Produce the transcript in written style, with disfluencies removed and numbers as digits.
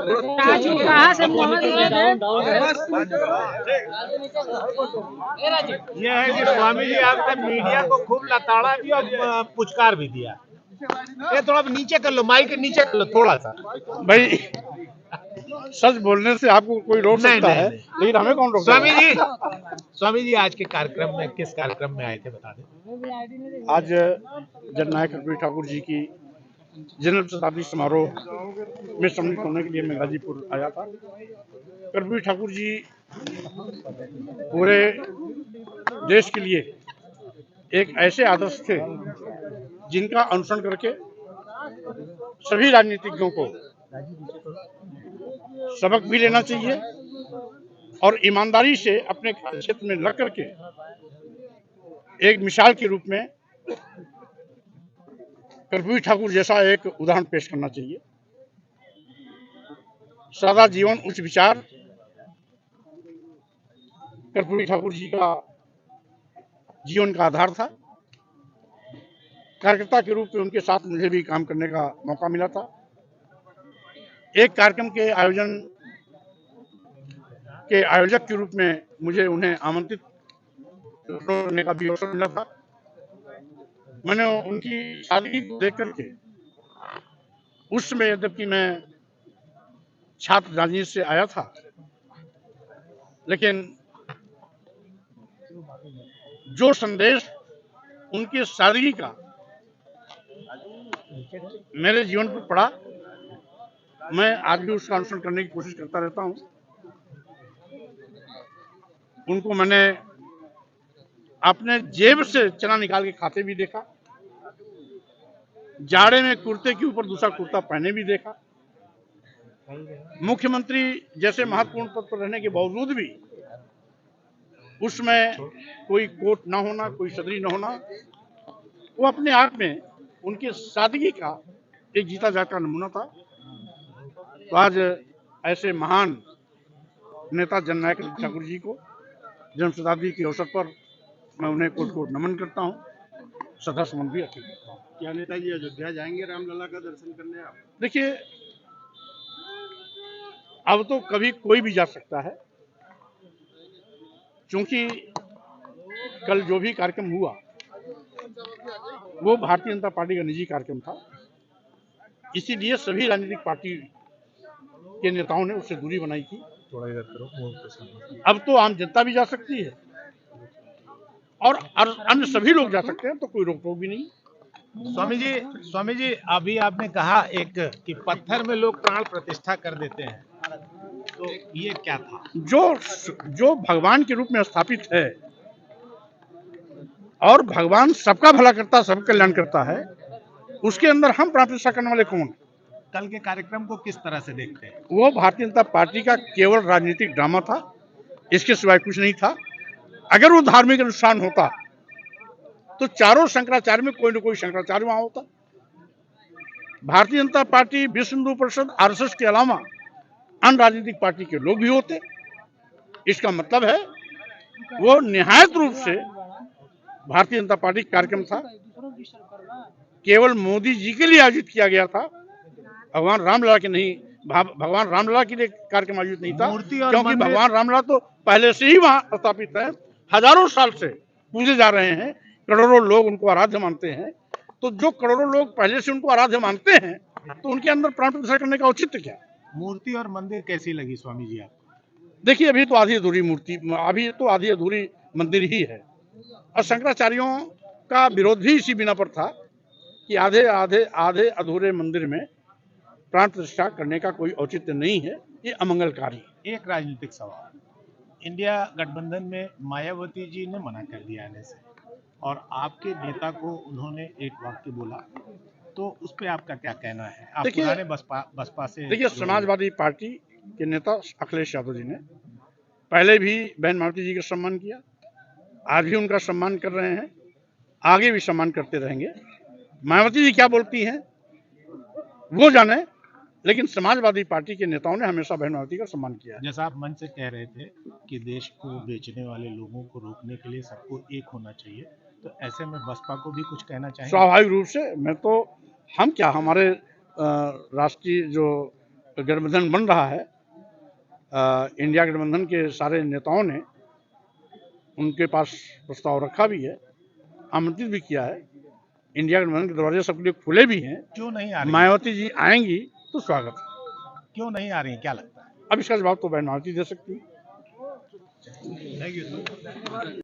कहाँ से ये है कि स्वामी जी आज तक मीडिया को खूब लताड़ा भी और पुचकार भी दिया। ये थोड़ा नीचे कर लो, माइक के नीचे कर लो थोड़ा सा। भाई सच बोलने से आपको कोई रोक सकता है, लेकिन हमें कौन रोक? स्वामी जी आज के कार्यक्रम में किस कार्यक्रम में आए थे बता दें। आज जननायक कर्पूरी ठाकुर जी की जन्म शताब्दी समारोह में सम्मिलित होने के लिए मैं गाजीपुर आया था। कर्पूरी ठाकुर जी पूरे देश के लिए एक ऐसे आदर्श थे जिनका अनुसरण करके सभी राजनीतिज्ञों को सबक भी लेना चाहिए और ईमानदारी से अपने क्षेत्र में लग करके एक मिसाल के रूप में कर्पूरी ठाकुर जैसा एक उदाहरण पेश करना चाहिए। सादा जीवन उच्च विचार कर्पूरी ठाकुर जी का जीवन का आधार था। कार्यकर्ता के रूप में उनके साथ मुझे भी काम करने का मौका मिला था। एक कार्यक्रम के आयोजक के रूप में मुझे उन्हें आमंत्रित करने का भी अवसर मिला था। मैंने उनकी सादगी को देख करके उस समय, जबकि मैं छात्र राजनीति से आया था, लेकिन जो संदेश उनकी सादगी का मेरे जीवन पर पड़ा, मैं आज भी उसका अनुसरण करने की कोशिश करता रहता हूं। उनको मैंने अपने जेब से चना निकाल के खाते भी देखा, जाड़े में कुर्ते के ऊपर दूसरा कुर्ता पहने भी देखा। मुख्यमंत्री जैसे महत्वपूर्ण पद पर रहने के बावजूद भी उसमें कोई कोट ना होना, कोई सदरी ना होना, वो अपने आप में उनकी सादगी का एक जीता जागता नमूना था। तो आज ऐसे महान नेता जननायक ठाकुर जी को जन्म शताब्दी के अवसर पर मैं उन्हें कोट कोट नमन करता हूँ, श्रद्धा सुमन भी अर्पित करता हूँ। क्या नेताजी अयोध्या जाएंगे रामलला का दर्शन करने आप? देखिए, अब तो कभी कोई भी जा सकता है, क्योंकि कल जो भी कार्यक्रम हुआ वो भारतीय जनता पार्टी का निजी कार्यक्रम था। इसीलिए सभी राजनीतिक पार्टी के नेताओं ने उससे दूरी बनाई थी। थोड़ा इधर करो। अब तो आम जनता भी जा सकती है और अन्य सभी लोग जा सकते हैं, तो कोई रोक टोक भी नहीं। स्वामी जी अभी आपने कहा एक कि पत्थर में लोग प्राण प्रतिष्ठा कर देते हैं, तो ये क्या था? जो भगवान के रूप में स्थापित है और भगवान सबका भला करता, सबका कल्याण करता है, उसके अंदर हम प्राण प्रतिष्ठा करने वाले कौन? कल के कार्यक्रम को किस तरह से देखते हैं? वो भारतीय जनता पार्टी का केवल राजनीतिक ड्रामा था, इसके सिवाय कुछ नहीं था। अगर वो धार्मिक अनुष्ठान होता तो चारों शंकराचार्य में कोई न कोई शंकराचार्य वहां होता। भारतीय जनता पार्टी, विश्व हिंदू परिषद, आरएसएस के अलावा अन्य राजनीतिक पार्टी के लोग भी होते। इसका मतलब है वो निहायत रूप से भारतीय जनता पार्टी का कार्यक्रम था, केवल मोदी जी के लिए आयोजित किया गया था, भगवान रामलला के नहीं। भगवान रामलला के लिए कार्यक्रम आयोजित नहीं था, क्योंकि भगवान रामलला तो पहले से ही वहां स्थापित है, हजारों साल से पूजे जा रहे हैं, करोड़ों लोग उनको आराध्य मानते हैं। तो जो करोड़ों लोग पहले से उनको आराध्य मानते हैं, तो उनके अंदर प्राण प्रतिष्ठा करने का औचित्य क्या? मूर्ति और मंदिर कैसी लगी स्वामी जी आपको? देखिए, अभी तो आधी अधूरी मूर्ति, अभी तो आधी अधूरी मंदिर ही है, और शंकराचार्यों का विरोध भी इसी बिना पर था कि आधे अधूरे मंदिर में प्राण प्रतिष्ठा करने का कोई औचित्य नहीं है, ये अमंगलकारी। एक राजनीतिक सवाल, इंडिया गठबंधन में मायावती जी ने मना कर दिया आने से, और आपके नेता को उन्होंने एक वाक्य बोला, तो उस पर आपका क्या कहना है? आप पुराने बसपा से। देखिए, समाजवादी पार्टी के नेता अखिलेश यादव जी ने पहले भी बहन मायावती जी का सम्मान किया, आज भी उनका सम्मान कर रहे हैं, आगे भी सम्मान करते रहेंगे। मायावती जी क्या बोलती हैं वो जाने, लेकिन समाजवादी पार्टी के नेताओं ने हमेशा बहन मायावती का सम्मान किया। जैसा आप मन से कह रहे थे कि देश को बेचने वाले लोगों को रोकने के लिए सबको एक होना चाहिए, तो ऐसे में बसपा को भी कुछ कहना चाहिए? स्वाभाविक रूप से। मैं तो हम क्या, हमारे राष्ट्रीय जो गठबंधन बन रहा है, इंडिया गठबंधन के सारे नेताओं ने उनके पास प्रस्ताव रखा भी है, आमंत्रित भी किया है। इंडिया गठबंधन के दरवाजे सबके लिए खुले भी हैं। क्यों नहीं आ रही? मायावती जी आएंगी तो स्वागत है। क्यों नहीं आ रही, क्या लगता है? अब इसका जवाब तो बहन मायावती दे सकती है। Thank you.